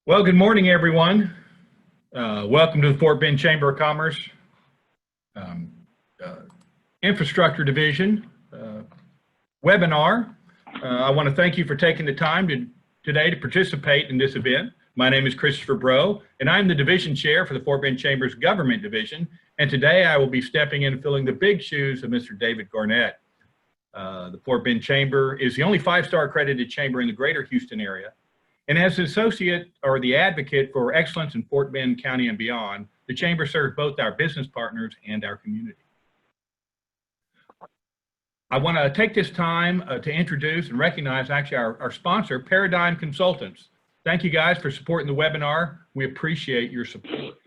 Well, good morning, everyone. Welcome to the Fort Bend Chamber of Commerce um, Infrastructure Division webinar. I want to thank you for taking the time today to participate in this event. My name is Christopher Breaux, and I'm the Division Chair for the Fort Bend Chamber's Government Division. And today I will be stepping in and filling the big shoes of Mr. David Garnett. The Fort Bend Chamber is the only five-star accredited chamber in the greater Houston area. And as the associate or the advocate for excellence in Fort Bend County and beyond, the Chamber serves both our business partners and our community. I want to take this time to introduce and recognize actually our sponsor, Paradigm Consultants. Thank you guys for supporting the webinar. We appreciate your support.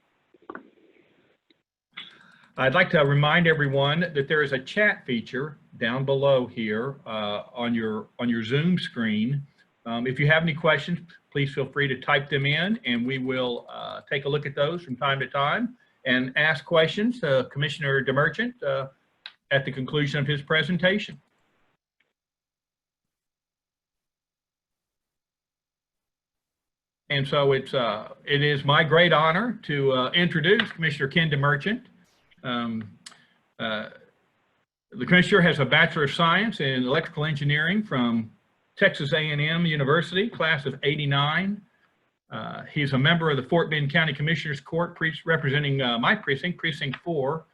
I'd like to remind everyone that there is a chat feature down below here on your Zoom screen. If you have any questions, please feel free to type them in, and we will take a look at those from time to time and ask questions to Commissioner DeMerchant at the conclusion of his presentation. And so it is my great honor to introduce Commissioner Ken DeMerchant. The Commissioner has a Bachelor of Science in Electrical Engineering from Texas A&M University, class of '89. He's a member of the Fort Bend County Commissioners Court representing my precinct, Precinct 4.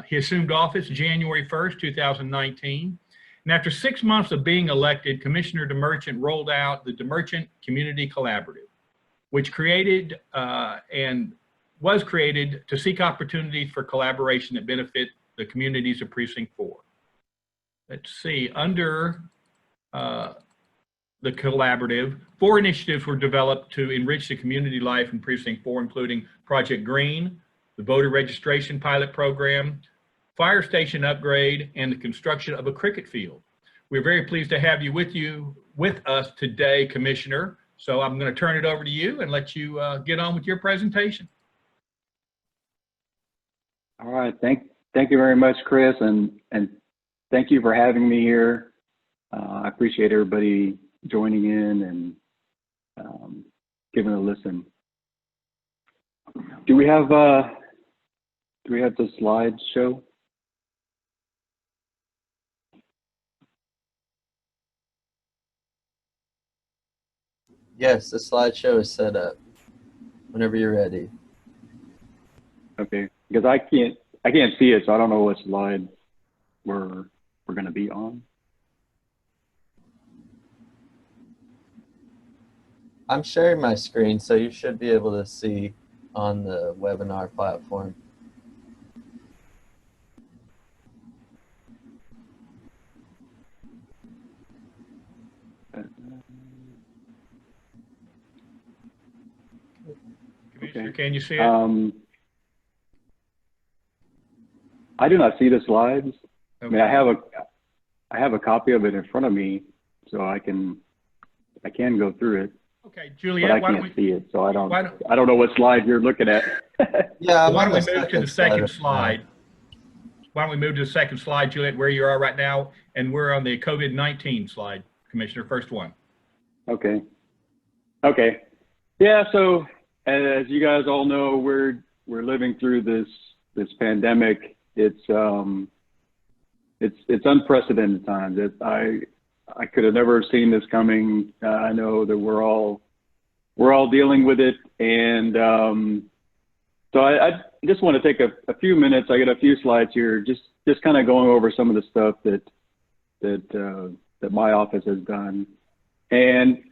He assumed office January 1st, 2019. And after 6 months of being elected, Commissioner DeMerchant rolled out the DeMerchant Community Collaborative, which created and was created to seek opportunities for collaboration that benefit the communities of Precinct 4. Let's see, under the collaborative, 4 initiatives were developed to enrich the community life in Precinct 4, including Project Green, the voter registration pilot program, fire station upgrade, and the construction of a cricket field. We're very pleased to have you with us today, Commissioner. So I'm going to turn it over to you and let you get on with your presentation. All right, thank you very much, Chris, and thank you for having me here. I appreciate everybody joining in and giving a listen. Do we have the slideshow? Yes, the slideshow is set up whenever you're ready. Okay, because I can't see it, so I don't know what slide we're going to be on. I'm sharing my screen, so you should be able to see on the webinar platform. Commissioner, can you see it? I do not see the slides. Okay. I mean, I have a copy of it in front of me, so I can go through it. Okay, Juliet, but I can't see it, so I don't know what slide you're looking at. Yeah, why don't we move to the second slide? Why don't we move to the second slide, Juliet, where you are right now, and we're on the COVID-19 slide, Commissioner, first one. Okay. Okay. Yeah. So as you guys all know, we're living through this pandemic. It's unprecedented times. I could have never seen this coming. I know that we're all dealing with it, and so I just want to take a few minutes. I got a few slides here, just kind of going over some of the stuff that my office has done. And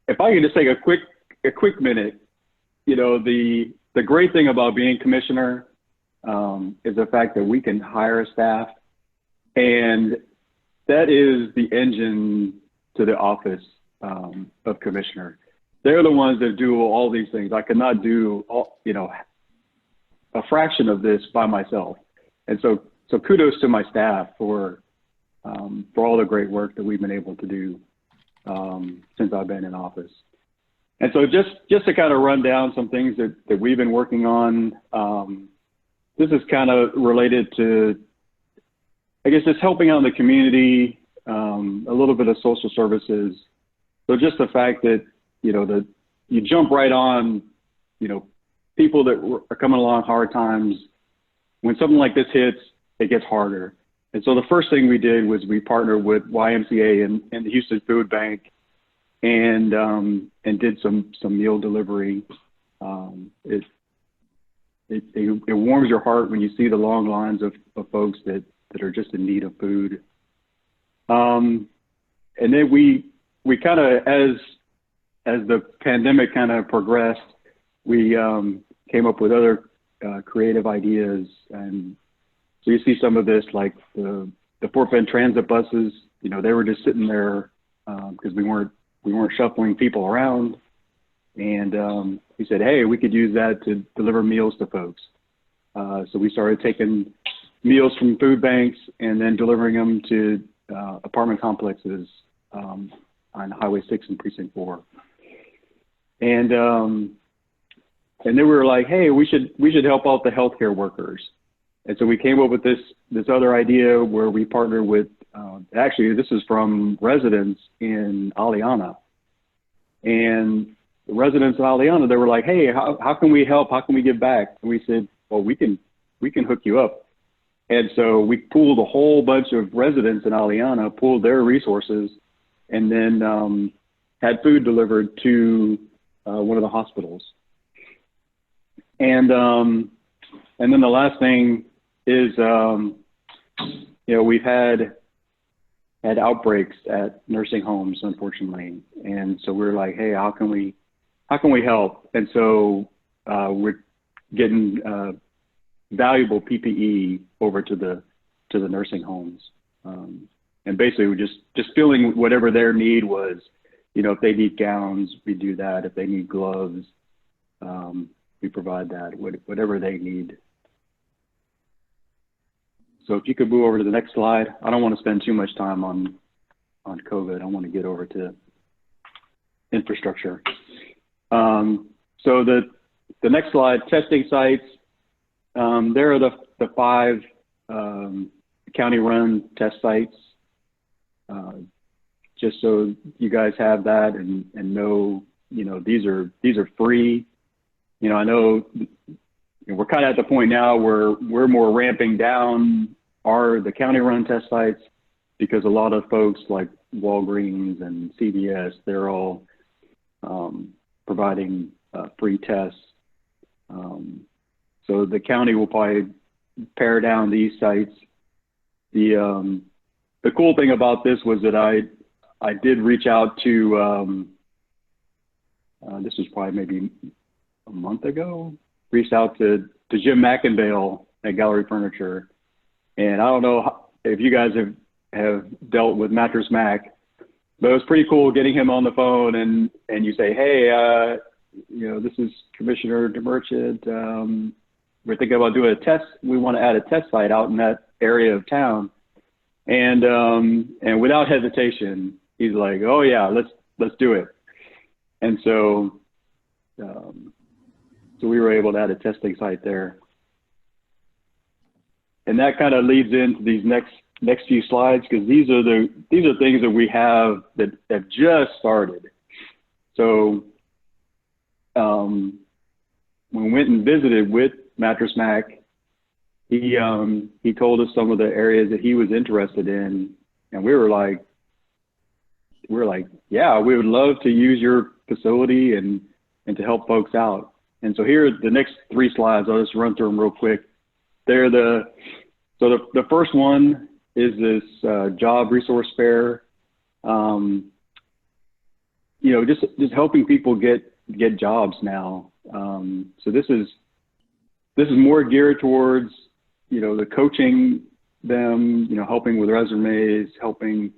if I could just take a quick minute, you know, the great thing about being commissioner is the fact that we can hire staff, and that is the engine to the office of commissioner. They're the ones that do all these things. I could not do a fraction of this by myself. And so kudos to my staff for all the great work that we've been able to do since I've been in office. And so just to kind of run down some things that we've been working on, this is kind of related to, I guess, just helping out the community, a little bit of social services. So just the fact that, you know, the you jump right on, people that are coming along hard times. When something like this hits, it gets harder. And so the first thing we did was we partnered with YMCA and the Houston Food Bank and did some meal delivery. It warms your heart when you see the long lines of folks that are just in need of food. And then we kind of, as the pandemic kind of progressed, we came up with other creative ideas. And so you see some of this, like the Fort Bend transit buses, they were just sitting there because we weren't shuffling people around. And we said, hey, we could use that to deliver meals to folks. So we started taking meals from food banks and then delivering them to apartment complexes on Highway 6 and Precinct 4. And then we were like, hey, we should help out the healthcare workers. And so we came up with this other idea where we partnered with, actually, this is from residents in Aliana. And the residents in Aliana, they were like, hey, how can we help? How can we give back? And we said, well, we can hook you up. And so we pooled a whole bunch of residents in Aliana, pooled their resources, and then had food delivered to one of the hospitals. And then the last thing is, we've had outbreaks at nursing homes, unfortunately. And so we're like, hey, how can we help? And so we're getting valuable PPE over to the nursing homes. And basically we're just filling whatever their need was. If they need gowns, we do that. If they need gloves, we provide that, whatever they need. So if you could move over to the next slide. I don't want to spend too much time on COVID. I want to get over to infrastructure. So the next slide, testing sites. There are the 5 county-run test sites. Just so you guys have that and know, these are free. I know we're kind of at the point now where we're more ramping down the county-run test sites because a lot of folks like Walgreens and CVS, they're all providing free tests. So the county will probably pare down these sites. The cool thing about this was that I did reach out to, this was probably maybe a month ago, reached out to Jim McInvale at Gallery Furniture. And I don't know if you guys have dealt with Mattress Mac, but it was pretty cool getting him on the phone and you say, hey, this is Commissioner DeMerchant. We're thinking about doing a test. We want to add a test site out in that area of town. And without hesitation, he's like, oh yeah, let's do it. And so we were able to add a testing site there. And that kind of leads into these next few slides, because these are things that we have that have just started. So when we went and visited with Mattress Mac, he told us some of the areas that he was interested in, and we were like, yeah, we would love to use your facility and to help folks out. And so here are the next 3 slides. I'll just run through them real quick. So the first one is this job resource fair. Just helping people get jobs now. So this is more geared towards the coaching them, helping with resumes, helping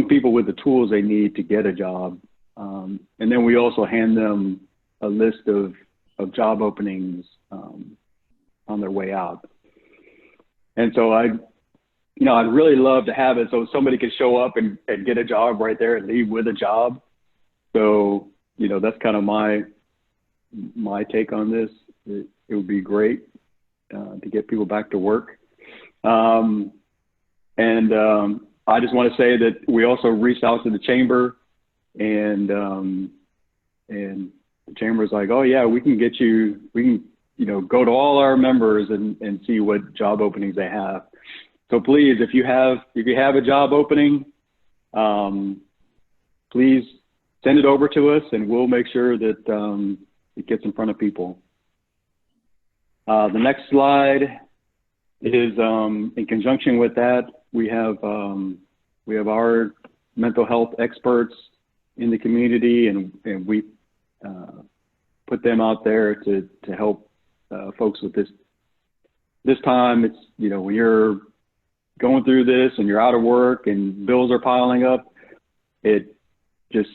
people with the tools they need to get a job. And then we also hand them a list of job openings on their way out. And so I'd really love to have it so somebody could show up and get a job right there and leave with a job. So, that's kind of my take on this. It would be great to get people back to work. And I just want to say that we also reached out to the chamber and chamber's like, oh yeah, we can, you know, go to all our members and see what job openings they have. So please, if you have a job opening, please send it over to us and we'll make sure that it gets in front of people. The next slide is in conjunction with that, we have our mental health experts in the community, and we put them out there to help folks with this time. It's, you know, when you're going through this and you're out of work and bills are piling up, it just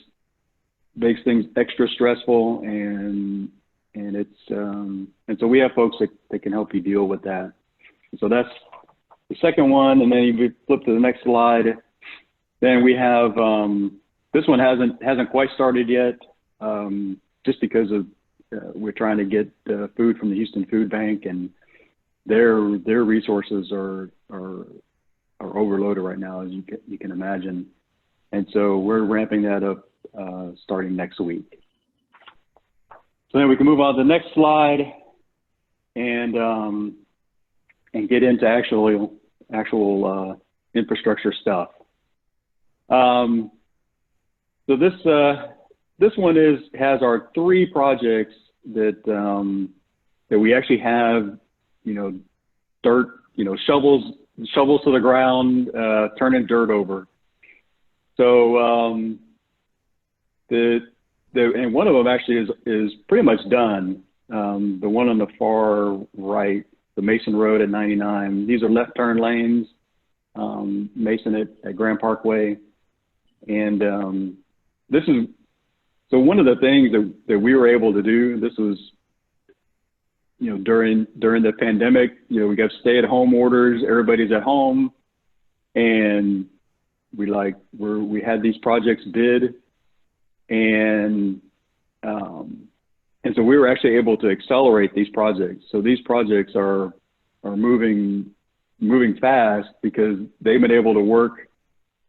makes things extra stressful, and it's and so we have folks that can help you deal with that. So that's the second one, and then if you flip to the next slide, then we have this one hasn't quite started yet, just because of we're trying to get food from the Houston Food Bank, and their resources are overloaded right now, as you can imagine, and so we're ramping that up starting next week. So then we can move on to the next slide and get into actual infrastructure stuff. So this one has our 3 projects that we actually have, you know, dirt, you know, shovels to the ground, turning dirt over. So and one of them actually is pretty much done. The one on the far right, the Mason Road at 99. These are left turn lanes, Mason at Grand Parkway. And this is, so one of the things that we were able to do, this was, you know, during the pandemic, you know, we got stay-at-home orders, everybody's at home, and we had these projects bid, and so we were actually able to accelerate these projects. So these projects are moving fast because they've been able to work,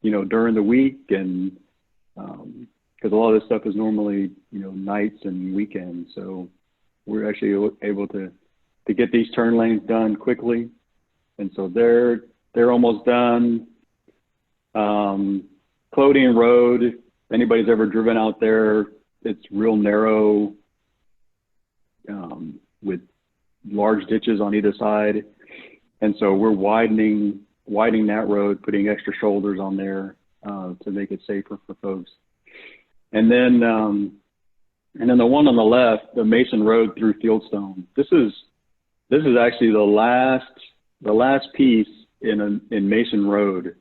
you know, during the week, and because a lot of this stuff is normally, you know, nights and weekends. So we're actually able to get these turn lanes done quickly, and so they're almost done. Clodion Road, if anybody's ever driven out there, it's real narrow, with large ditches on either side, and so we're widening that road, putting extra shoulders on there to make it safer for folks. And then the one on the left, the Mason Road through Fieldstone. This is actually the last piece in Mason Road.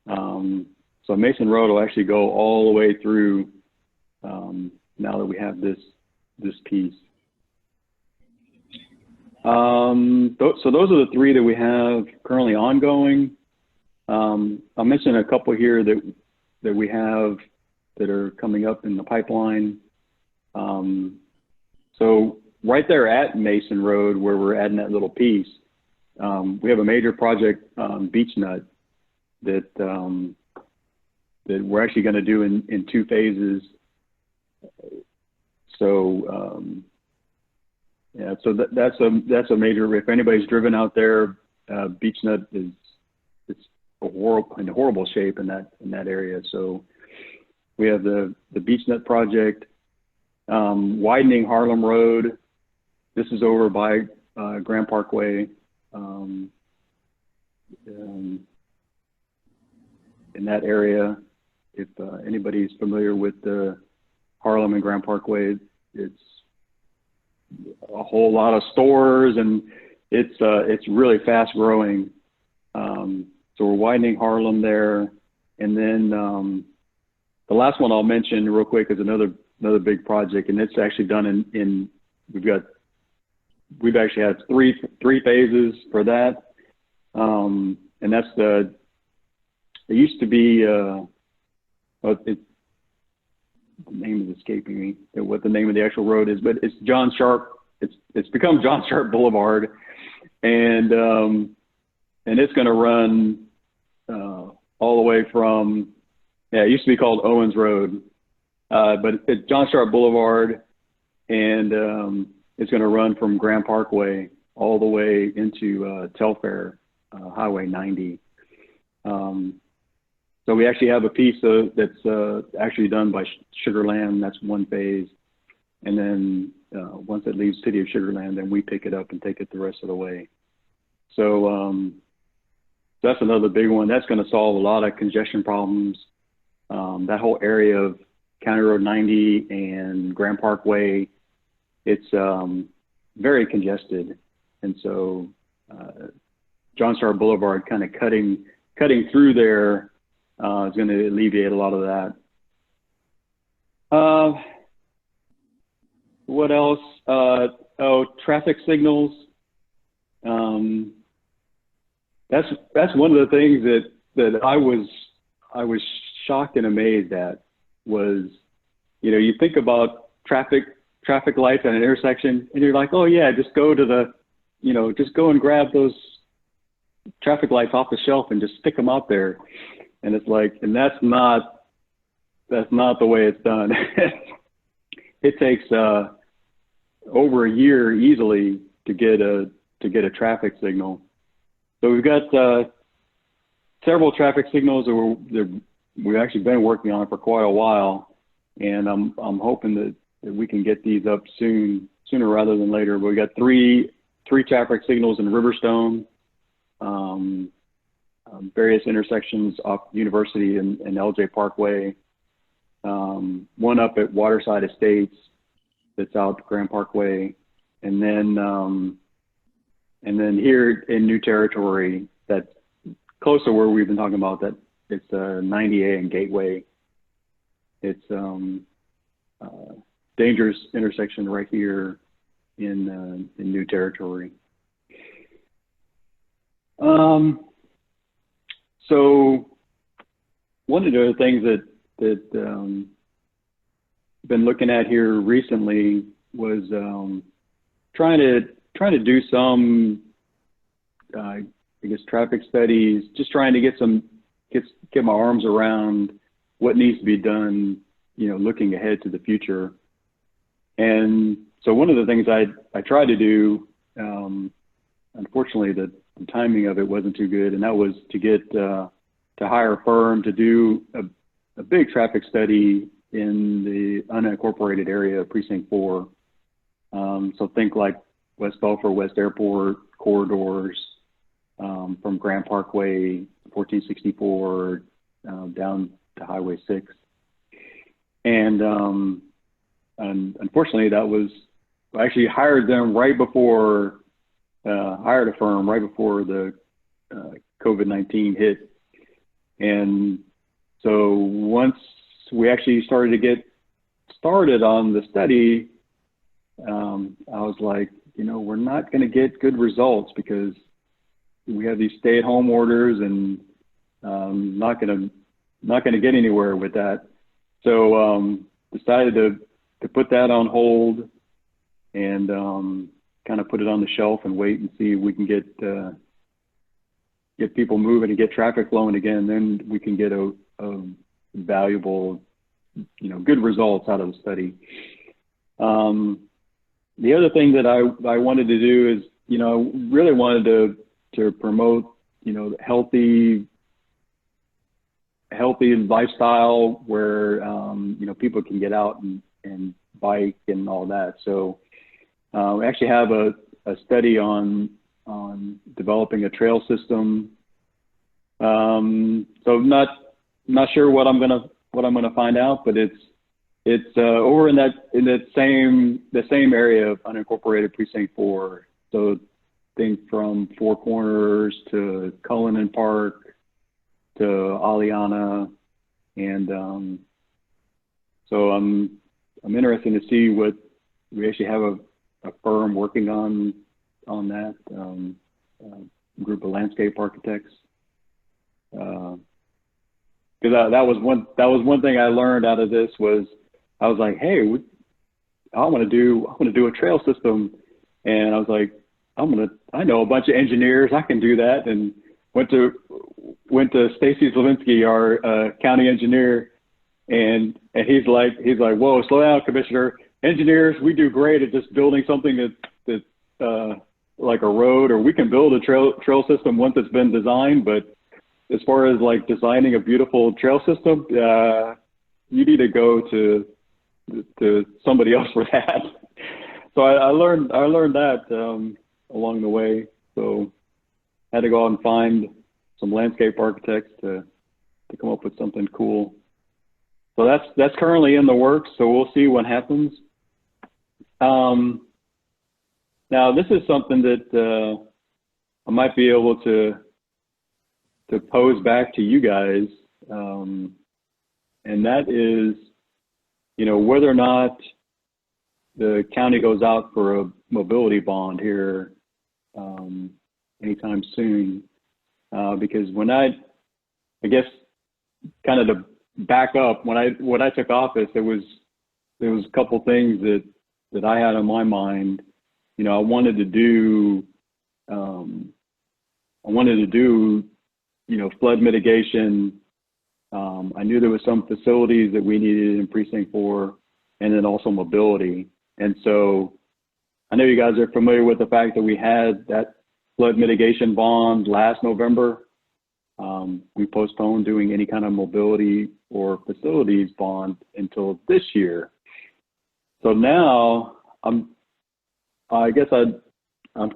So Mason Road will actually go all the way through now that we have this piece. So those are the 3 that we have currently ongoing. I'll mention a couple here that we have that are coming up in the pipeline. So right there at Mason Road, where we're adding that little piece, we have a major project, Beech Nut, that we're actually going to do in 2 phases. So yeah, so that's a major. If anybody's driven out there, Beech Nut it's in horrible shape in that area. So we have the Beech Nut project, widening Harlem Road. This is over by Grand Parkway. In that area, if anybody's familiar with the Harlem and Grand Parkway, it's a whole lot of stores, and it's really fast growing. So we're widening Harlem there, and then the last one I'll mention real quick is another big project, and it's actually done in we've actually had three phases for that, and that's it used to be the name is escaping me what the name of the actual road is, but it's John Sharp. It's become John Sharp Boulevard, and it's going to run all the way from, it used to be called Owens Road, but it's John Sharp Boulevard, and it's going to run from Grand Parkway all the way into Telfair, Highway 90. So we actually have a piece that's actually done by Sugarland. That's one phase. And then once it leaves City of Sugarland, then we pick it up and take it the rest of the way. So that's another big one. That's going to solve a lot of congestion problems. That whole area of County Road 90 and Grand Parkway, it's very congested. And so John Starr Boulevard kind of cutting through there is going to alleviate a lot of that. What else? Traffic signals. That's one of the things that I was shocked and amazed at was, you think about traffic lights at an intersection and you're like, oh yeah, just go and grab those traffic lights off the shelf and just stick them out there. And it's like, and that's not the way it's done. It takes over a year easily to get a traffic signal. So we've got several traffic signals that we've actually been working on for quite a while, and I'm hoping that we can get these up sooner rather than later. But we got three traffic signals in Riverstone, various intersections off University and LJ Parkway, one up at Waterside Estates that's out Grand Parkway, and then here in New Territory, that's close to where we've been talking about, that it's 90A and Gateway. It's dangerous intersection right here in New Territory. So one of the things that been looking at here recently was trying to do some I guess traffic studies, just trying to get my arms around what needs to be done, looking ahead to the future. And so one of the things I tried to do, unfortunately the timing of it wasn't too good, and that was to get to hire a firm to do a big traffic study in the unincorporated area of Precinct 4. So think like West Belfort, West Airport corridors, from Grand Parkway, 1464, down to Highway 6. And unfortunately, I actually hired them hired a firm right before the COVID-19 hit. And so once we actually started to get started on the study, I was like, we're not going to get good results because we have these stay-at-home orders, and not going to get anywhere with that. So decided to put that on hold and kind of put it on the shelf and wait and see if we can get people moving and get traffic flowing again. Then we can get a valuable, good results out of the study. The other thing that I wanted to do is, really wanted to promote, healthy lifestyle where, people can get out and bike and all that. So we actually have a study on developing a trail system. So not sure what I'm gonna find out, but it's over in the same area of unincorporated Precinct 4. So think from Four Corners to Cullinan Park to Aliana, and so I'm interested to see what we actually have a firm working on that, group of landscape architects. Because that was one thing I learned out of this was I was like, hey, I want to do a trail system, and I was like, I know a bunch of engineers, I can do that, and went to Stacy Slavinsky, our county engineer, and he's like, whoa, slow down, Commissioner. engineers, we do great at just building something that's like a road, or we can build a trail system once it's been designed. But as far as like designing a beautiful trail system, you need to go to somebody else for that. So I learned that along the way. So I had to go out and find some landscape architects to come up with something cool. So that's currently in the works. So we'll see what happens. Now this is something that I might be able to pose back to you guys, and that is, whether or not the county goes out for a mobility bond here anytime soon, because when I guess kind of to back up, when I took office, there was a couple things that I had on my mind. I wanted to do flood mitigation. I knew there was some facilities that we needed in Precinct 4, and then also mobility. And so I know you guys are familiar with the fact that we had that flood mitigation bond last November. We postponed doing any kind of mobility or facilities bond until this year. So now I'm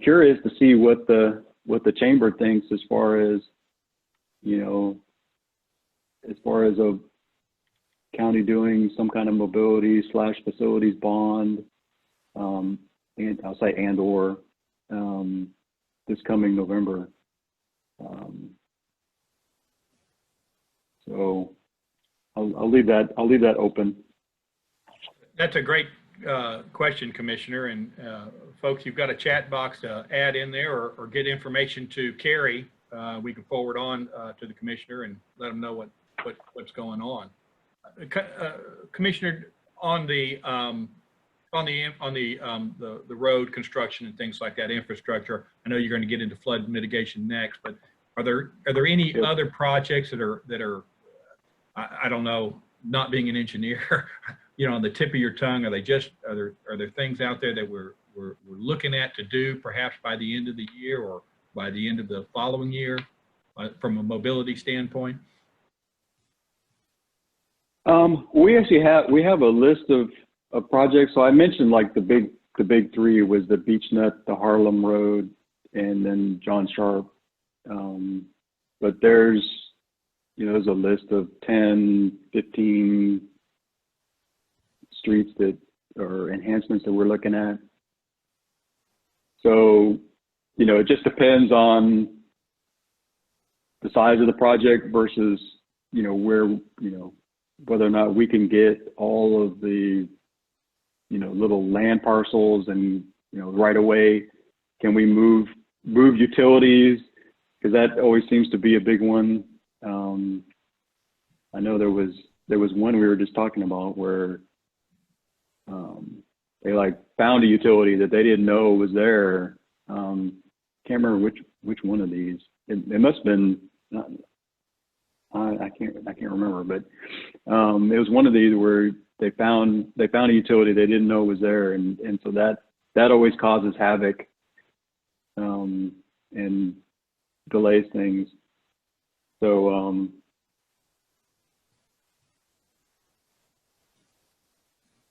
curious to see what the chamber thinks as far as a county doing some kind of mobility / facilities bond, and I'll say or this coming November. So I'll leave that open. That's a great question, Commissioner. And folks, you've got a chat box to add in there or get information to Carrie. We can forward on to the Commissioner and let them know what's going on. Commissioner, on the road construction and things like that, infrastructure, I know you're going to get into flood mitigation next, but are there any other projects that are I don't know, not being an engineer, on the tip of your tongue? Are there things out there that we're looking at to do perhaps by the end of the year or by the end of the following year from a mobility standpoint? We actually have a list of projects. So I mentioned like the big three was the Beach Nut, the Harlem Road, and then John Sharp. But there's a list of 10, 15 streets that are enhancements that we're looking at. So, it just depends on the size of the project versus, where, whether or not we can get all of the, little land parcels and, right away, can we move utilities? Because that always seems to be a big one. I know there was one we were just talking about where they found a utility that they didn't know was there. Can't remember which one of these. It must have been. I can't remember, but it was one of these where they found a utility they didn't know was there, and so that always causes havoc and delays things. So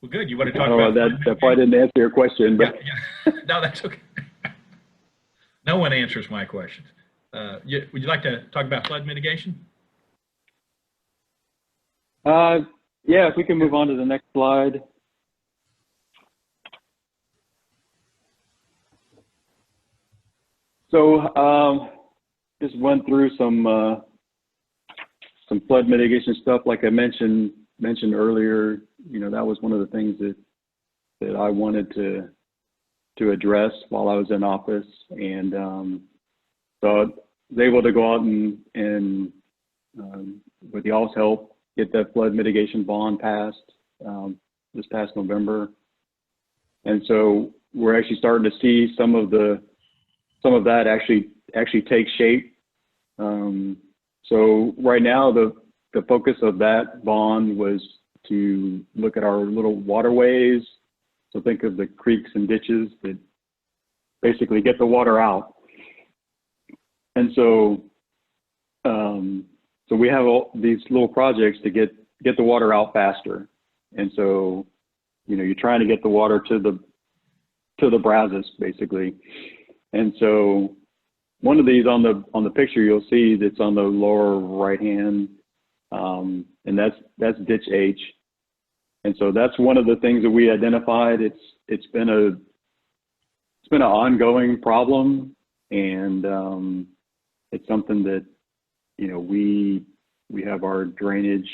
well, good. You want to talk I don't about know, that probably didn't answer your question, but yeah. No, that's okay. No one answers my questions. Would you like to talk about flood mitigation? yeah, if we can move on to the next slide. So just went through some flood mitigation stuff, like I mentioned earlier. That was one of the things that I wanted to address while I was in office, and so I was able to go out and with y'all's help, get that flood mitigation bond passed this past November. And so we're actually starting to see some of that actually take shape. So right now, the focus of that bond was to look at our little waterways So think of the creeks and ditches that basically get the water out. And so, so we have all these little projects to get the water out faster. And so, you know, you're trying to get the water to the BRAZOS basically. And so one of these on the picture you'll see that's on the lower right hand, and that's ditch H. And so that's one of the things that we identified. It's been an ongoing problem, and it's something that, you know, we have our drainage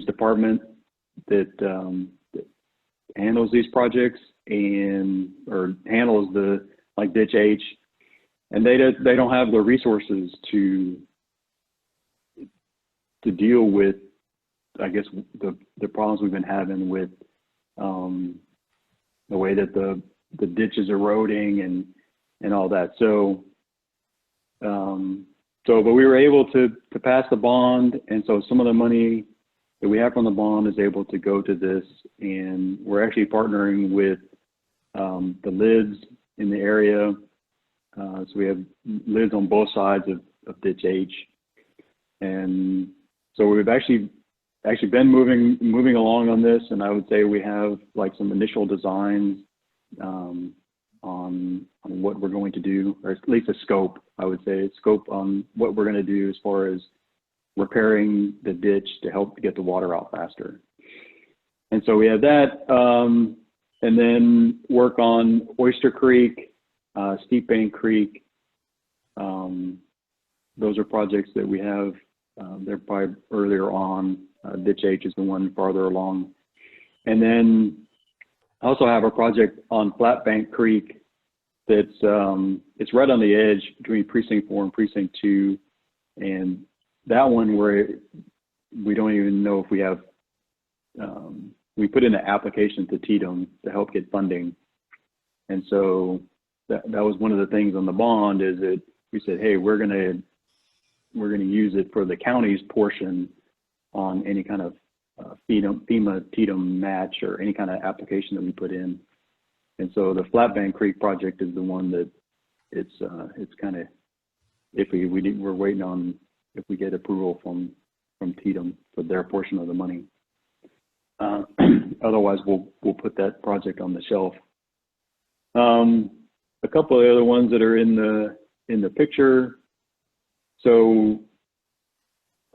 department that handles these projects or handles the like ditch H, and they don't have the resources to deal with, I guess, the problems we've been having with the way that the ditch is eroding and all that. So but we were able to pass the bond, and so some of the money that we have from the bond is able to go to this, and we're actually partnering with the lids in the area. So we have lids on both sides of ditch H, and so we've actually been moving along on this, and I would say we have like some initial designs on what we're going to do, or at least a scope. I would say a scope on what we're going to do as far as repairing the ditch to help get the water out faster. And so we have that, and then work on Oyster Creek, Steep Bank Creek. Those are projects that we have. They're probably earlier on. Ditch H is the one farther along. And then I also have a project on Flat Bank Creek that's it's right on the edge between Precinct 4 and Precinct 2. And that one where we don't even know if we have, we put in an application to TDM to help get funding. And so that was one of the things on the bond, is that we said, hey, we're gonna use it for the county's portion on any kind of FEMA TDM match or any kind of application that we put in. And so the Flat Bank Creek project is the one that it's kind of iffy. We're waiting on if we get approval from TDM for their portion of the money. Otherwise, we'll put that project on the shelf. A couple of the other ones that are in the picture. So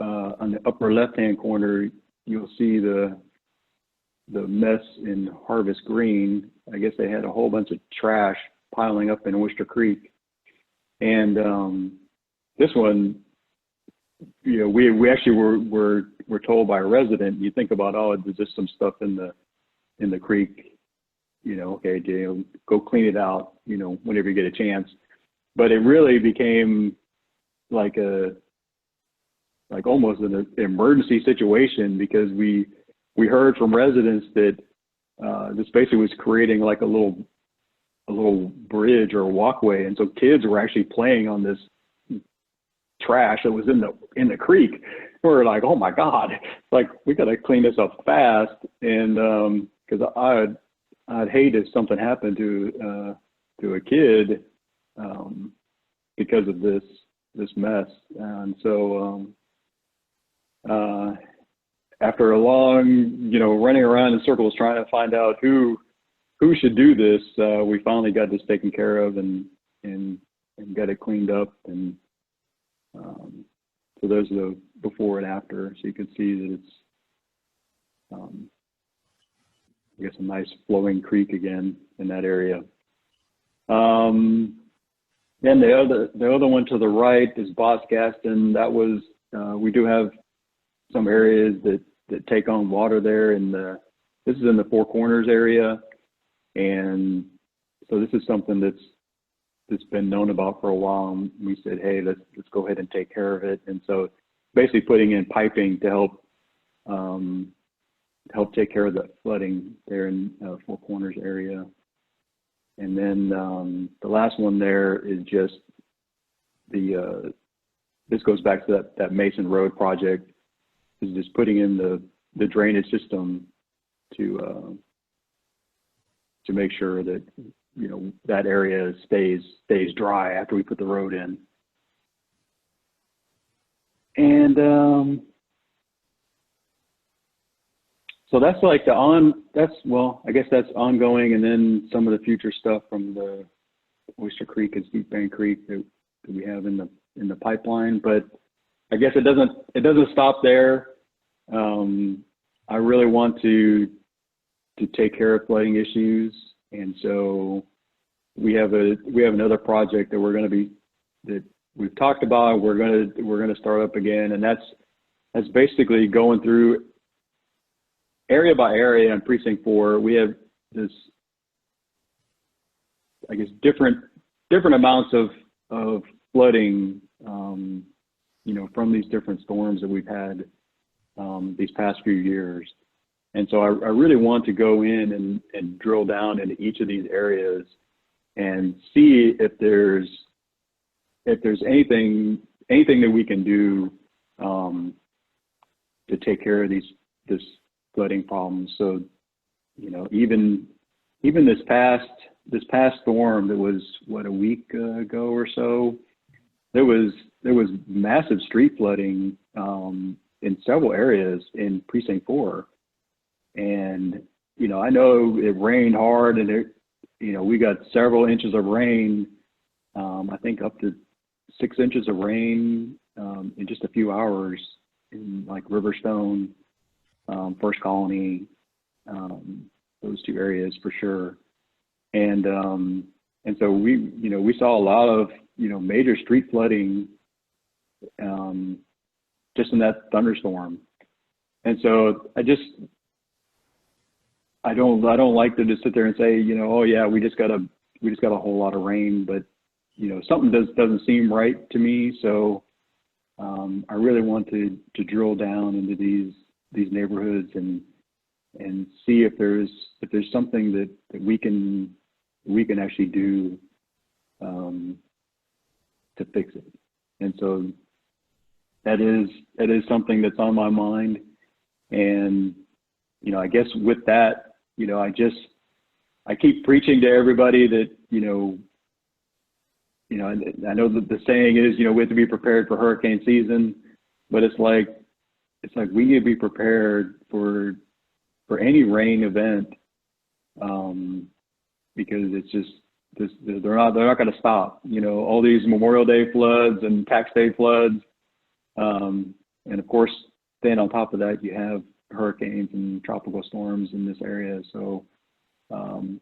on the upper left-hand corner, you'll see the mess in Harvest Green. I guess they had a whole bunch of trash piling up in Oyster Creek, and this one, you know, we actually were told by a resident. You think about, oh, there's just some stuff in the creek, you know, okay, go clean it out, you know, whenever you get a chance. But it really became like almost an emergency situation, because we heard from residents that this basically was creating like a little bridge or a walkway, and so kids were actually playing on this trash that was in the creek. We were like, oh my God, like we got to clean this up fast, and because I'd hate if something happened to a kid because of this mess. And so after a long, you know, running around in circles trying to find out who should do this, we finally got this taken care of and got it cleaned up. And so there's the before and after, so you can see that it's I guess a nice flowing creek again in that area. Then the other one to the right is Bosgaston. That was we do have some areas that take on water there, and this is in the Four Corners area, and so this is something that's been known about for a while. And we said, hey, let's go ahead and take care of it. And so basically putting in piping to help take care of the flooding there in Four Corners area. And then the last one there is just this goes back to that Mason Road project, is just putting in the drainage system to make sure that, you know, that area stays dry after we put the road in. And so that's like well, I guess that's ongoing, and then some of the future stuff from the Oyster Creek and Steep Bank Creek that we have in the pipeline. But I guess it doesn't stop there. I really want to take care of flooding issues, and so we have another project that we've talked about. We're gonna start up again, and that's basically going through area by area in Precinct 4. We have this, I guess, different amounts of flooding, you know, from these different storms that we've had these past few years. And so I really want to go in and drill down into each of these areas and see if there's anything that we can do to take care of this flooding problem. So, you know, even this past storm that was a week ago or so, there was massive street flooding in several areas in Precinct 4. And, you know, I know it rained hard, and you know, we got several inches of rain, I think up to 6 inches of rain in just a few hours in like Riverstone, First Colony, those two areas for sure. And so we saw a lot of, you know, major street flooding just in that thunderstorm. And so I don't like to just sit there and say, you know, oh yeah, we just got a whole lot of rain, but you know, something doesn't seem right to me. So I really want to drill down into these neighborhoods and see if there's something that we can actually do to fix it. And so that is something that's on my mind. And you know, I guess with that, you know, I keep preaching to everybody that, you know, I know that the saying is, you know, we have to be prepared for hurricane season, but it's like we need to be prepared for any rain event, because it's just they're not going to stop. You know, all these Memorial Day floods and Tax Day floods, and of course, then on top of that, you have hurricanes and tropical storms in this area. So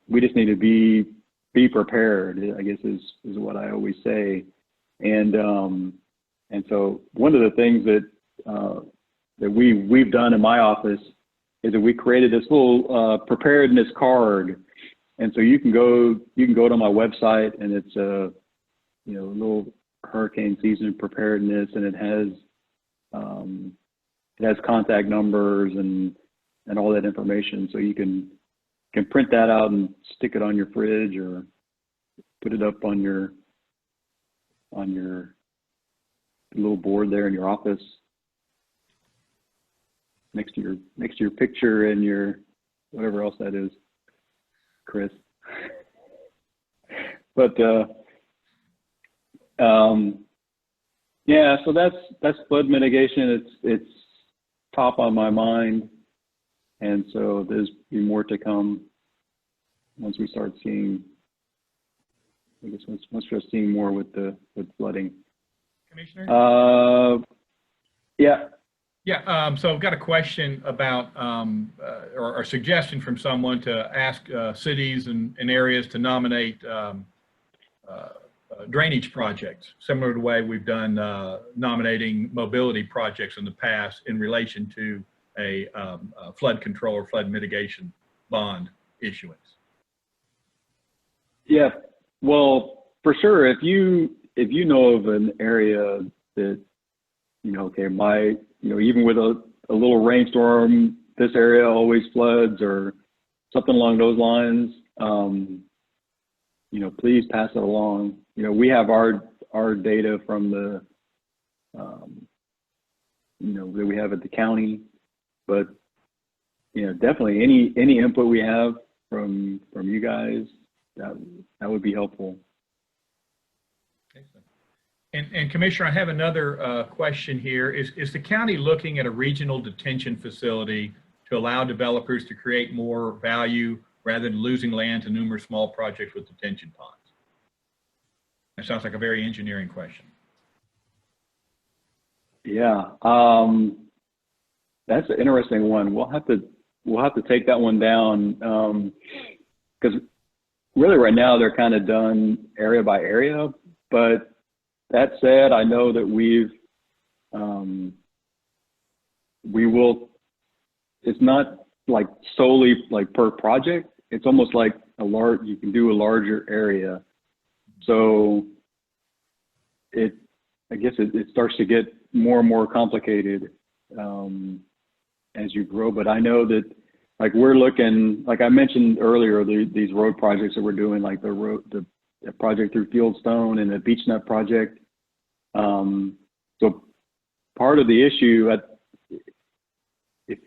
we just need to be prepared, I guess is what I always say. And so one of the things that we've done in my office is that we created this little preparedness card. And so you can go to my website, and it's a little hurricane season preparedness, and it has contact numbers and all that information. So you can print that out and stick it on your fridge, or put it up on your little board there in your office, next to your picture and your whatever else that is, Chris. But yeah, so that's flood mitigation. It's top on my mind, and so there's be more to come once we start seeing. I guess once we start seeing more with flooding. Commissioner? Yeah. Yeah, so I've got a question about, or a suggestion from someone to ask cities and areas to nominate drainage projects, similar to the way we've done nominating mobility projects in the past in relation to a flood control or flood mitigation bond issuance. Yeah, well, for sure. If you know of an area that, you know, okay, even with a little rainstorm, this area always floods, or something along those lines, you know, please pass it along. You know, we have our data from the, you know, that we have at the county, but you know, definitely any input we have from you guys, that would be helpful. Excellent. And Commissioner, I have another question here. Is the county looking at a regional detention facility to allow developers to create more value rather than losing land to numerous small projects with detention ponds? That sounds like a very engineering question. Yeah, that's an interesting one. We'll have to take that one down, because really right now they're kind of done area by area. But that said, I know that we will. It's not like solely like per project. It's almost like you can do a larger area. So I guess it starts to get more and more complicated as you grow. But I know that, like, we're looking, like I mentioned earlier, these road projects that we're doing, like the project through Fieldstone and the Beach Nut project. So part of the issue, if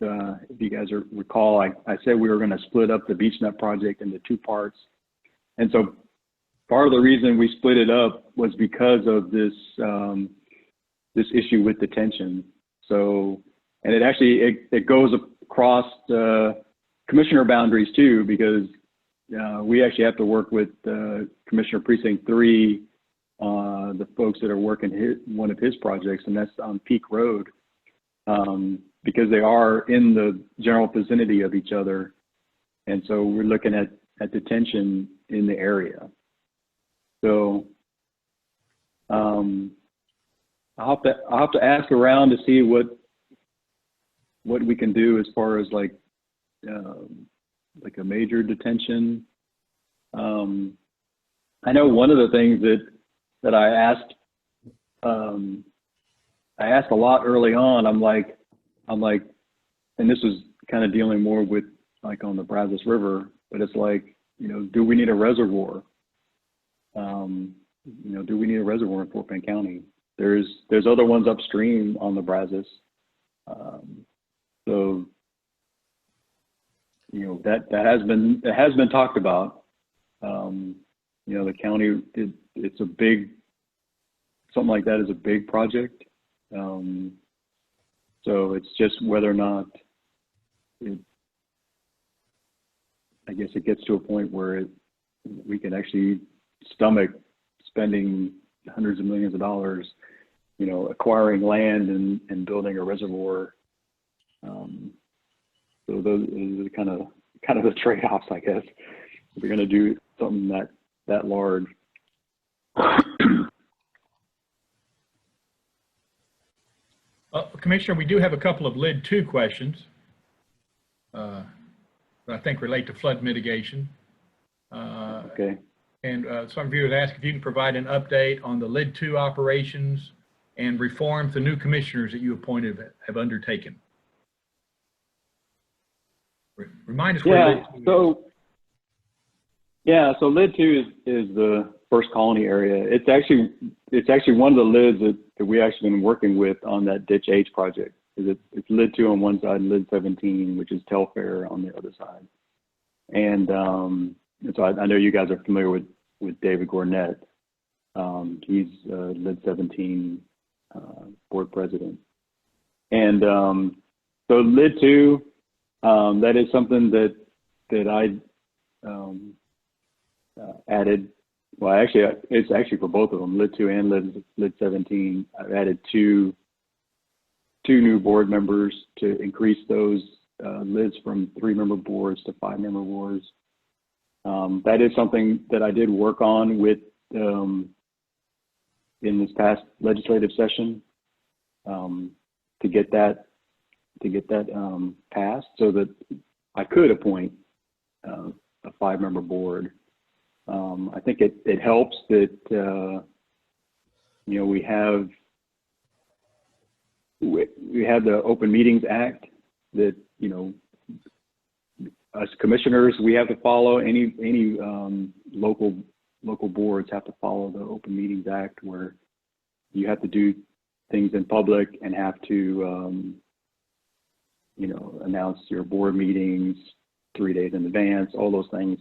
you guys recall, I said we were going to split up the Beach Nut project into two parts. And so part of the reason we split it up was because of this issue with detention. So, and it goes across commissioner boundaries too, because we actually have to work with Commissioner Precinct 3, the folks that are working one of his projects, and that's on Peak Road, because they are in the general vicinity of each other. And so we're looking at detention in the area. So I'll have to ask around to see what we can do as far as like a major detention. I know one of the things that I asked a lot early on. I'm like, and this was kind of dealing more with like on the Brazos River, but it's like, you know, do we need a reservoir? You know, do we need a reservoir in Fort Penn County? There's other ones upstream on the Brazos. So, you know, that has been talked about. You know, the county, it's a big, something like that is a big project. So it's just whether or not I guess it gets to a point where we can actually stomach spending hundreds of millions of dollars, you know, acquiring land and building a reservoir. So those are kind of the trade-offs, I guess, if you're going to do something that large. Commissioner, we do have a couple of Lid 2 questions that I think relate to flood mitigation. Okay. And some viewers ask if you can provide an update on the Lid 2 operations and reforms the new commissioners that you appointed have undertaken. Remind us where Lid 2 is. So Lid 2 is the First Colony area. It's actually one of the lids that we actually been working with on that Ditch H project. It's Lid 2 on one side and Lid 17, which is Telfair, on the other side. And so I know you guys are familiar with David Gornett. He's Lid 17 board president. And so Lid 2, that is something that I added. Well, actually, it's actually for both of them, Lid 2 and Lid 17. I've added two new board members to increase those lids from 3-member boards to 5-member boards. That is something that I did work on with in this past legislative session to get that passed, so that I could appoint a 5-member board. I think it helps that you know, we have the Open Meetings Act that, you know, us commissioners, we have to follow. Any local boards have to follow the Open Meetings Act, where you have to do things in public and have to announce your board meetings 3 days in advance, all those things.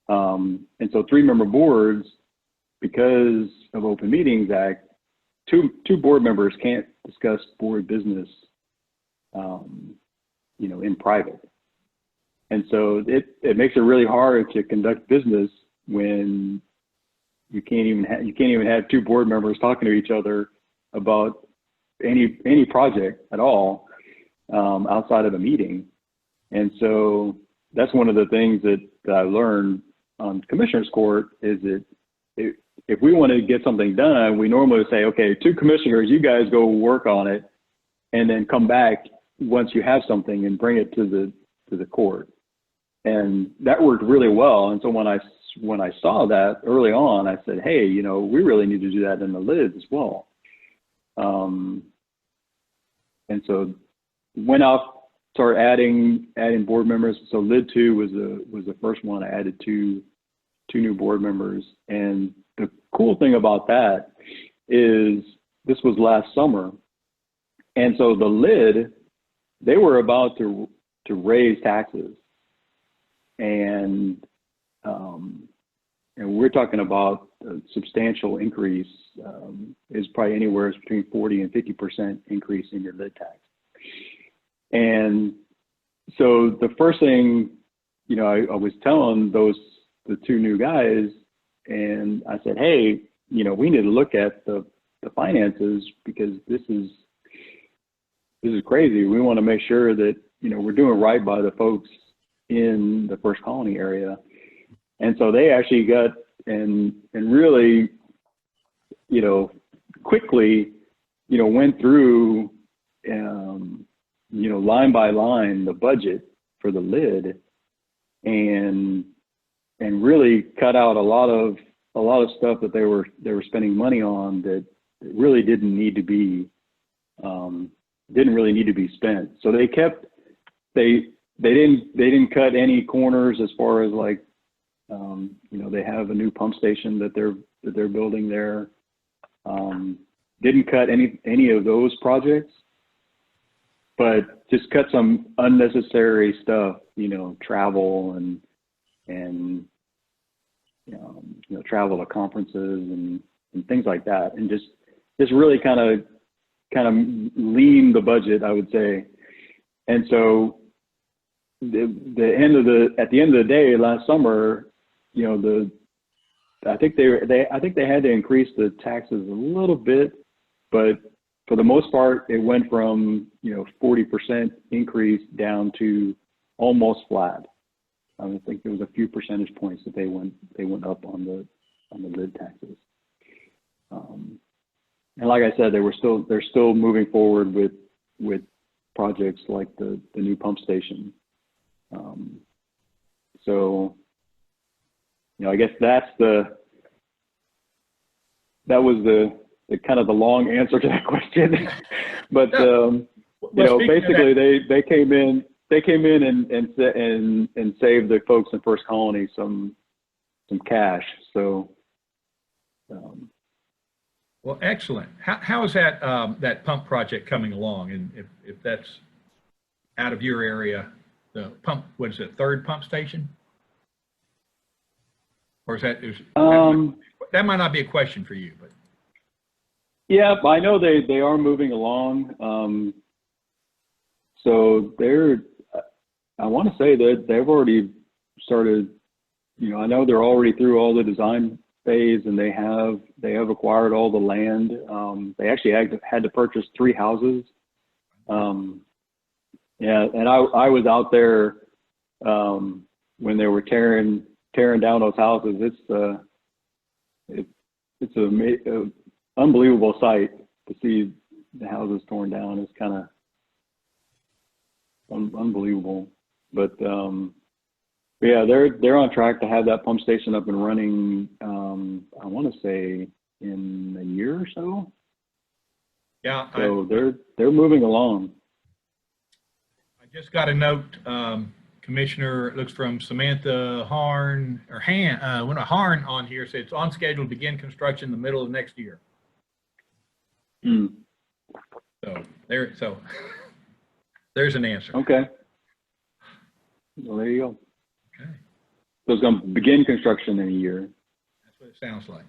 And so 3-member boards, because of Open Meetings Act, two board members can't discuss board business, in private. And so it makes it really hard to conduct business when you can't even have 2 board members talking to each other about any project at all, outside of a meeting. And so that's one of the things that I learned on Commissioners Court is that if we want to get something done, we normally say, okay, 2 commissioners, you guys go work on it, and then come back once you have something and bring it to the court. And that worked really well. And so when I saw that early on, I said, hey, we really need to do that in the lids as well. And so went out, started adding board members. So lid 2 was the first one. I added two new board members. And the cool thing about that is this was last summer. And so the lid, they were about to raise taxes. And we're talking about a substantial increase, is probably anywhere between 40 and 50% increase in your lid tax. And so the first thing, I was telling the 2 new guys, and I said, hey, we need to look at the finances, because this is crazy. We want to make sure that, we're doing right by the folks in the First Colony area. And so they actually got and really, quickly, went through, line by line the budget for the lid, and really cut out a lot of stuff that they were spending money on that really didn't need to be spent. So they kept they didn't cut any corners as far as like, they have a new pump station that they're building there. Didn't cut any of those projects, but just cut some unnecessary stuff, travel and travel to conferences and things like that, and just really kind of lean the budget, I would say. And so at the end of the day last summer, I think they had to increase the taxes a little bit, but for the most part, it went from 40% increase down to almost flat. I think there was a few percentage points that they went up on the lid taxes. And like I said, they're still moving forward with projects like the new pump station. So, I guess that was the kind of the long answer to that question. But basically they came in and saved the folks in First Colony some cash. So. Well, excellent. How is that pump project coming along? And if that's out of your area, the pump, what is it, 3rd pump station? Or that might not be a question for you, but. Yeah, I know they are moving along. So I want to say that they've already started, I know they're already through all the design phase, and they have acquired all the land. They actually had to purchase 3 houses. Yeah, and I was out there when they were tearing down those houses. It's an unbelievable sight to see the houses torn down. It's kind of unbelievable. But yeah, they're on track to have that pump station up and running. I want to say in a year or so. Yeah. So they're moving along. I just got a note, Commissioner. It looks from Samantha Harn or Harn on here. Says it's on schedule to begin construction in the middle of next year. So there. So There's an answer. Okay. Well, there you go. Okay. So it's going to begin construction in a year. That's what it sounds like.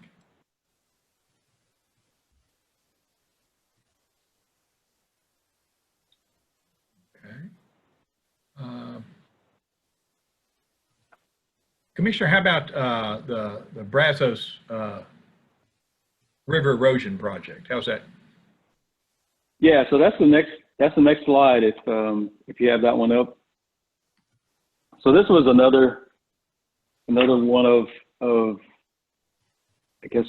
Okay. Commissioner, how about the Brazos river erosion project? How's that? Yeah, so that's the next slide if you have that one up. So this was another one of I guess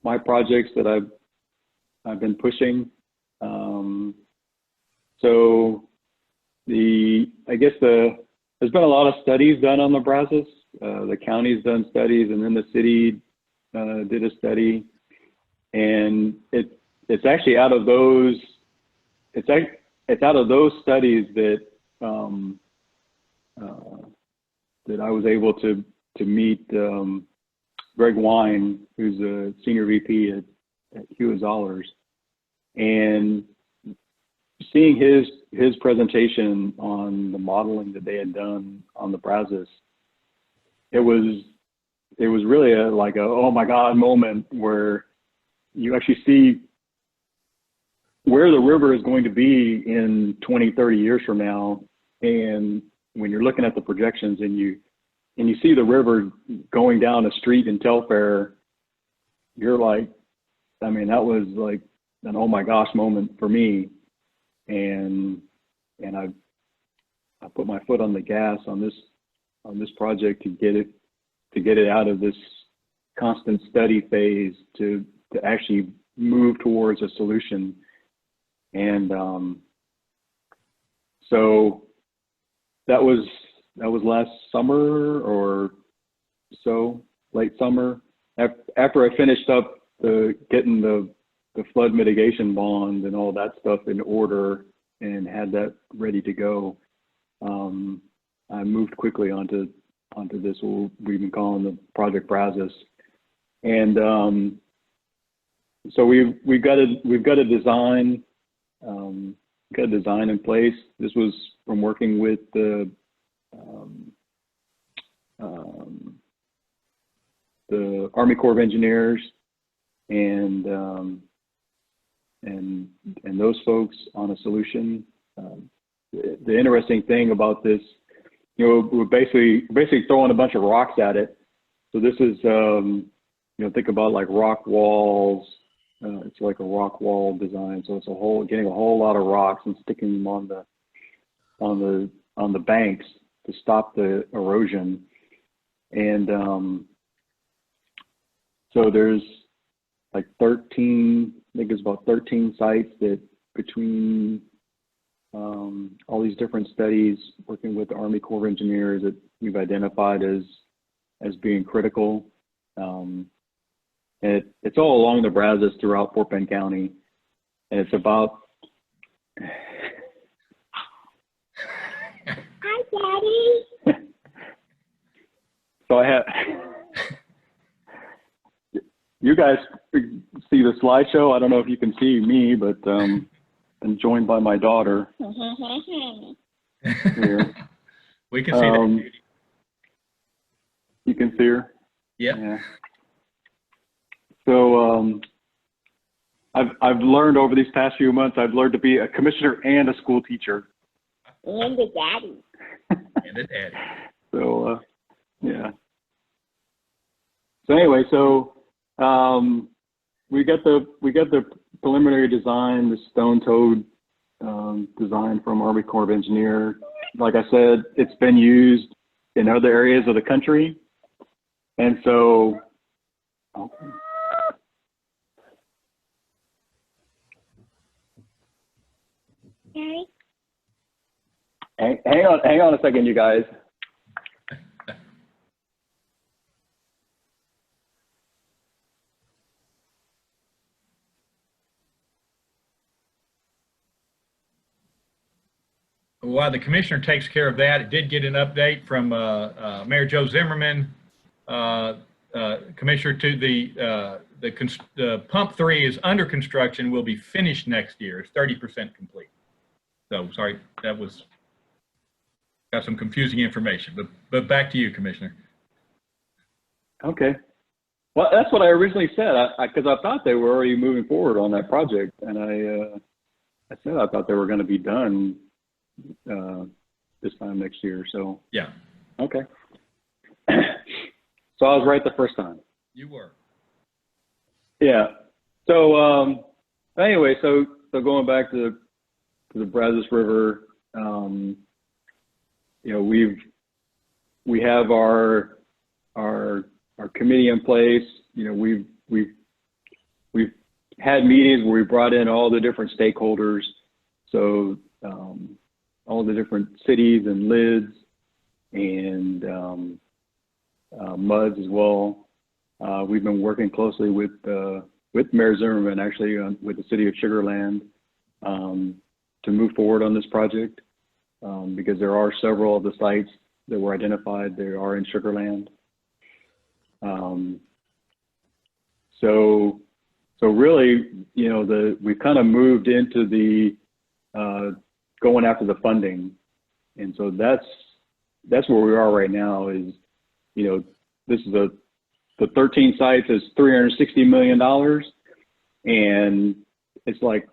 my projects that I've been pushing. So there's been a lot of studies done on the Brazos. The county's done studies, and then the city did a study, and it's actually out of those studies that that I was able to meet Greg Wine, who's a senior VP at Hughes Zollers, and seeing his presentation on the modeling that they had done on the Brazos, it was really like a oh my God moment where you actually see where the river is going to be in 20, 30 years from now. And when you're looking at the projections and you see the river going down a street in Telfair, you're like, I mean, that was like an oh my gosh moment for me. And I put my foot on the gas on this project to get it out of this constant study phase to actually move towards a solution. And so that was last summer or so, late summer. After I finished up getting the flood mitigation bond and all that stuff in order and had that ready to go, I moved quickly onto this, what we've been calling the Project Brazos. And so we've got a design. Got a design in place. This was from working with the Army Corps of Engineers and those folks on a solution. The interesting thing about this, we're basically throwing a bunch of rocks at it. So this is, think about like rock walls. It's like a rock wall design. So it's getting a whole lot of rocks and sticking them on the banks to stop the erosion. And so there's like 13, I think it's about 13 sites that between all these different studies, working with the Army Corps of Engineers, that we've identified as being critical. And it's all along the Brazos throughout Fort Penn County. And it's about... Hi, Daddy. So I have... You guys see the slideshow. I don't know if you can see me, but I'm joined by my daughter. Here. We can see that. You can see her? Yep. Yeah. So I've learned over these past few months, I've learned to be a commissioner and a school teacher. And a daddy. And a daddy. So yeah. So anyway, so we got the preliminary design, the stone-toed design from Army Corps of Engineers. Like I said, it's been used in other areas of the country, and so. Hang on a second, you guys. While the commissioner takes care of that, it did get an update from Mayor Joe Zimmerman, Commissioner, to the pump 3 is under construction, will be finished next year. It's 30% complete. So sorry, that was got some confusing information, but back to you, Commissioner. Okay. Well, that's what I originally said, because I thought they were already moving forward on that project, and I said I thought they were going to be done this time next year. So Yeah, okay. So I was right the first time. you were. Yeah. So anyway, so going back to the Brazos River, you know, we have our committee in place. You know, we've had meetings where we brought in all the different stakeholders. So all the different cities and lids and MUDs as well. We've been working closely with Mayor Zimmerman, actually, with the city of Sugar Land, to move forward on this project, because there are several of the sites that were identified. They are in Sugar Land. So really, you know, we've kind of moved into the going after the funding, and so that's where we are right now. Is, you know, this is the 13 sites is $360 million, and it's like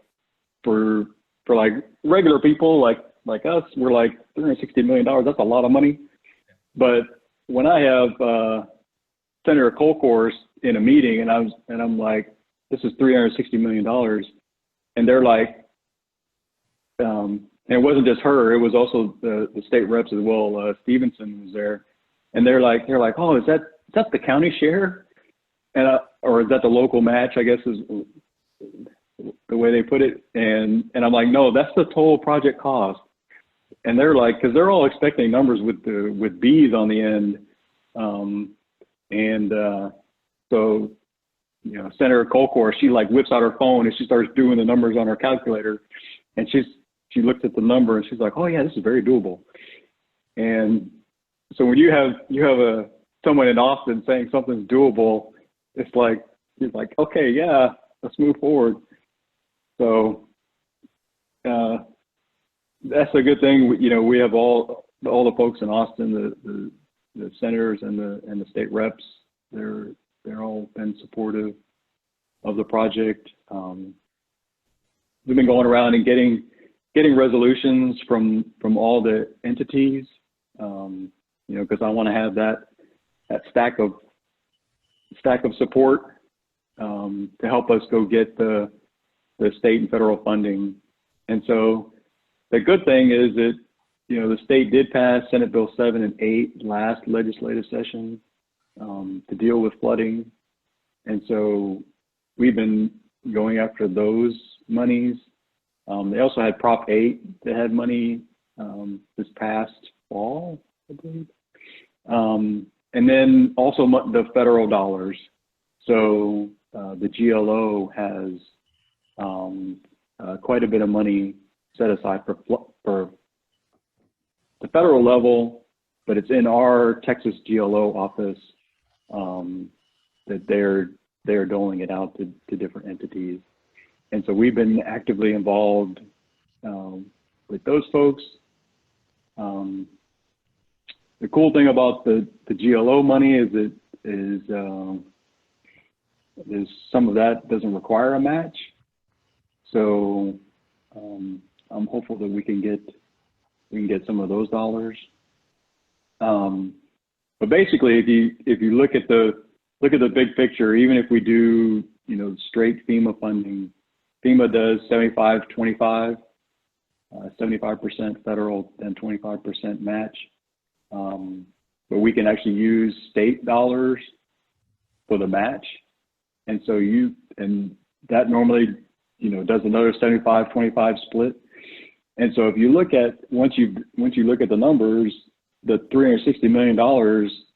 for like regular people like us, we're like $360 million. That's a lot of money. But when I have Senator Colcourse in a meeting, and I'm like, this is $360 million, and they're like, and it wasn't just her, it was also the state reps as well. Stevenson was there, and they're like, oh, is that the county share, and or is that the local match? I guess is the way they put it, and I'm like, no, that's the total project cost. And they're like, because they're all expecting numbers with B's on the end, so, you know, Senator Colcourse, she like whips out her phone and she starts doing the numbers on her calculator, and she looks at the number and she's like, oh yeah, this is very doable. And so when you have someone in Austin saying something's doable, it's like, he's like, okay, yeah, let's move forward. So that's a good thing. You know, we have all the folks in Austin, the senators and the state reps. They're all been supportive of the project. We've been going around and getting resolutions from all the entities, you know, because I want to have that stack of support to help us go get the state and federal funding. And so the good thing is that, you know, the state did pass Senate Bill 7 and 8 last legislative session to deal with flooding. And so we've been going after those monies. They also had Prop 8 that had money this past fall, I believe. And then also the federal dollars. So the GLO has quite a bit of money set aside for the federal level, but it's in our Texas GLO office that they're doling it out to different entities. And so we've been actively involved with those folks. The cool thing about the GLO money is some of that doesn't require a match. So I'm hopeful that we can get some of those dollars. But basically, if you look at the big picture, even if we do, you know, straight FEMA funding, FEMA does 75-25, 75% federal and 25% match. But we can actually use state dollars for the match, and so that normally, you know, does another 75-25 split. And so if you look at once you look at the numbers, the $360 million,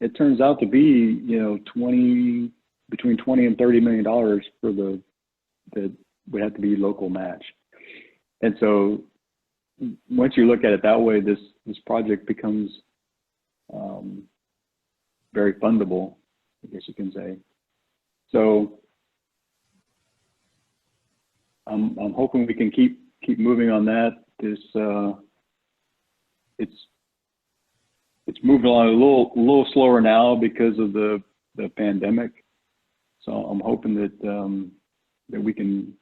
it turns out to be, you know, between $20 and $30 million for that would have to be local match. And so once you look at it that way, this project becomes very fundable, I guess you can say. So I'm hoping we can keep moving on that. this it's moving along a little slower now because of the pandemic. So I'm hoping that that we can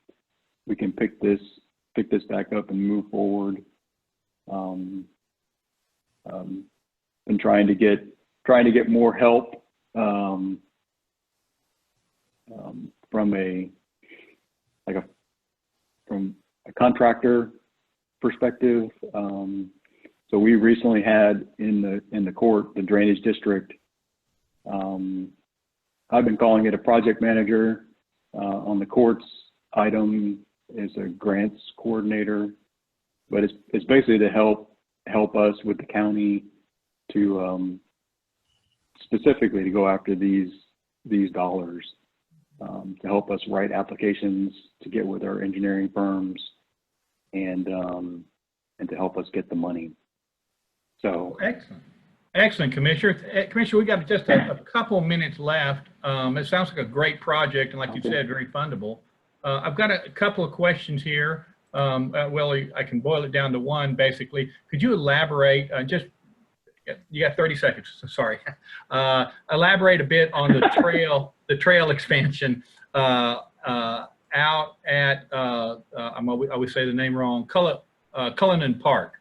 pick this back up and move forward. And trying to get more help from a contractor perspective. So we recently had in the court, the drainage district. I've been calling it a project manager. On the court's item is a grants coordinator, but it's basically to help us with the county to specifically to go after these dollars, to help us write applications, to get with our engineering firms, and to help us get the money. So excellent, Commissioner. Commissioner, we got just a couple minutes left. It sounds like a great project, and like you said, very fundable. I've got a couple of questions here. Well, I can boil it down to one, basically. Could you elaborate, you got 30 seconds, so sorry. Elaborate a bit on the trail expansion out at, I always say the name wrong, Cullinan Park.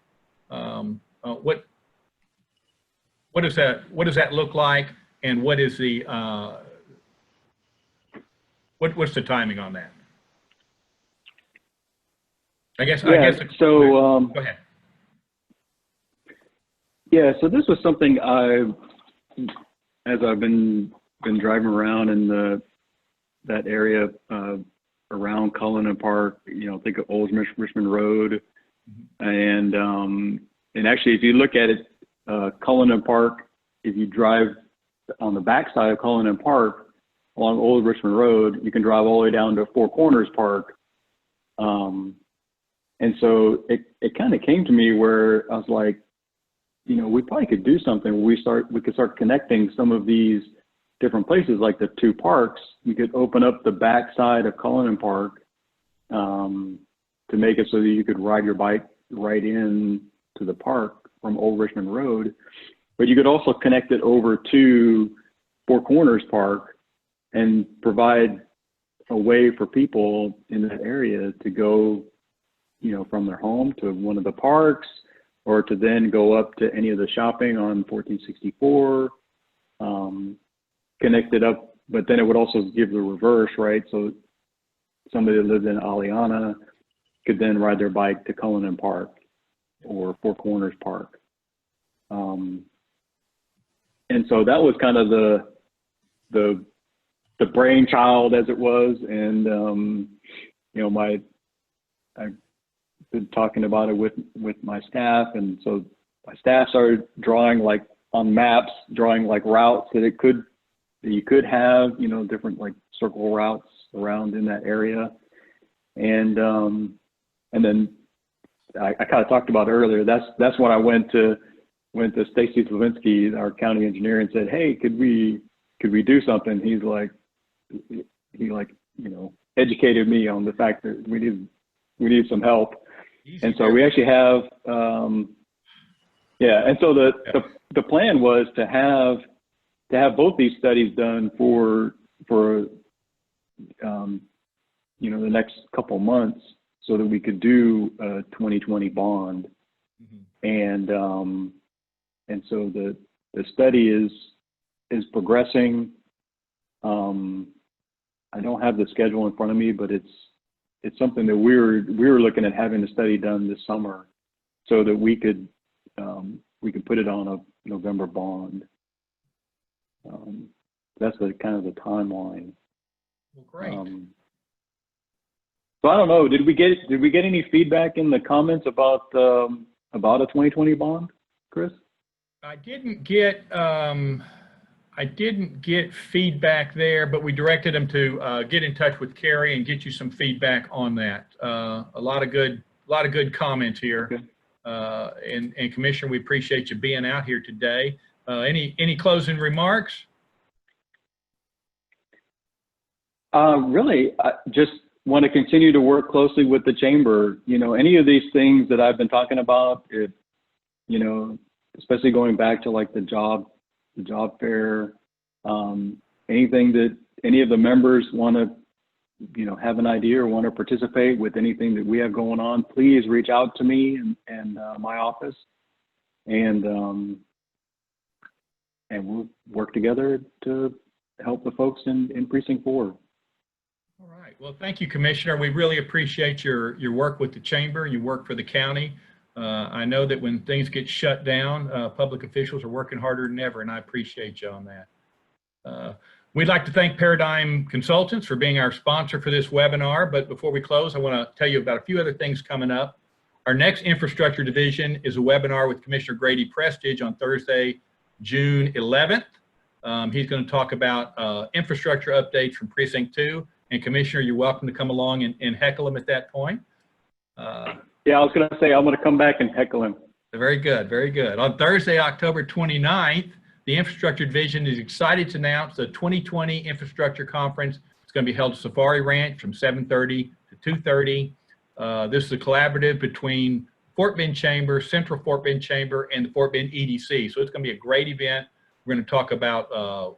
What does that look like, and what is the what's the timing on that? I guess so go ahead. Yeah, so this was something as I've been driving around in that area around Cullinan Park, think of Old Richmond Road, and actually if you look at it, Cullinan Park, if you drive on the backside of Cullinan Park along Old Richmond Road, you can drive all the way down to Four Corners Park. And so it kind of came to me where I was like, we probably could do something where we could start connecting some of these different places, like the two parks. You could open up the backside of Cullinan Park to make it so that you could ride your bike right in to the park from Old Richmond Road, but you could also connect it over to Four Corners Park and provide a way for people in that area to go, from their home to one of the parks, or to then go up to any of the shopping on 1464, connect it up, but then it would also give the reverse, right? So somebody that lived in Aliana could then ride their bike to Cullinan Park or Four Corners Park. And so that was kind of the brainchild, as it was. And, I've been talking about it with my staff. And so my staff started drawing on maps, drawing routes that you could have, different circle routes around in that area. And then I kind of talked about earlier, that's when I went to Stacy Slavinsky, our county engineer, and said, hey, could we do something? He educated me on the fact that we need some help. And so we actually have, and so the plan was to have both these studies done for the next couple months, so that we could do a 2020 bond. And so the study is progressing. I don't have the schedule in front of me, but it's something that we were looking at having the study done this summer, so that we could put it on a November bond. That's kind of the timeline. Well, great. So I don't know. Did we get any feedback in the comments about a 2020 bond, Chris? I didn't get feedback there, but we directed them to get in touch with Carrie and get you some feedback on that. A lot of good comments here. Okay. And Commissioner, we appreciate you being out here today. Any closing remarks? Really, just want to continue to work closely with the chamber. You know, any of these things that I've been talking about, it, you know, especially going back to like the job fair, anything that any of the members want to, you know, have an idea or want to participate with anything that we have going on, please reach out to me and my office, and we'll work together to help the folks in Precinct 4. All right. Well, thank you, Commissioner. We really appreciate your work with the chamber. You work for the county. I know that when things get shut down, public officials are working harder than ever, and I appreciate you on that. We'd like to thank Paradigm Consultants for being our sponsor for this webinar. But before we close, I want to tell you about a few other things coming up. Our next infrastructure division is a webinar with Commissioner Grady Prestige on Thursday, June 11th. He's going to talk about infrastructure updates from Precinct 2. And Commissioner, you're welcome to come along and heckle him at that point. Yeah, I was going to say, I'm going to come back and heckle him. Very good, very good. On Thursday, October 29th, the Infrastructure Division is excited to announce the 2020 Infrastructure Conference. It's going to be held at Safari Ranch from 7:30 to 2:30. This is a collaborative between Fort Bend Chamber, Central Fort Bend Chamber, and the Fort Bend EDC. So it's going to be a great event. We're going to talk about,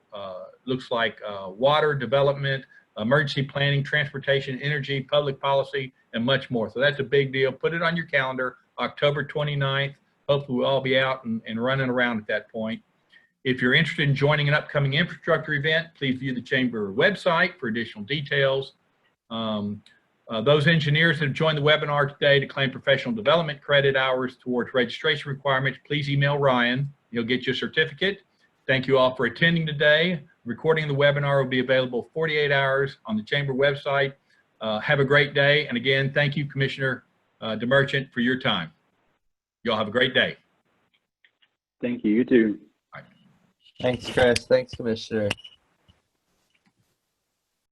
looks like water development, emergency planning, transportation, energy, public policy, and much more. So that's a big deal. Put it on your calendar, October 29th. Hopefully we'll all be out and running around at that point. If you're interested in joining an upcoming infrastructure event, please view the chamber website for additional details. Those engineers that have joined the webinar today to claim professional development credit hours towards registration requirements, please email Ryan. He'll get you a certificate. Thank you all for attending today. Recording of the webinar will be available 48 hours on the chamber website. Have a great day. And again, thank you, Commissioner DeMerchant, for your time. You all have a great day. Thank you. You too. Thanks, Chris. Thanks, Commissioner.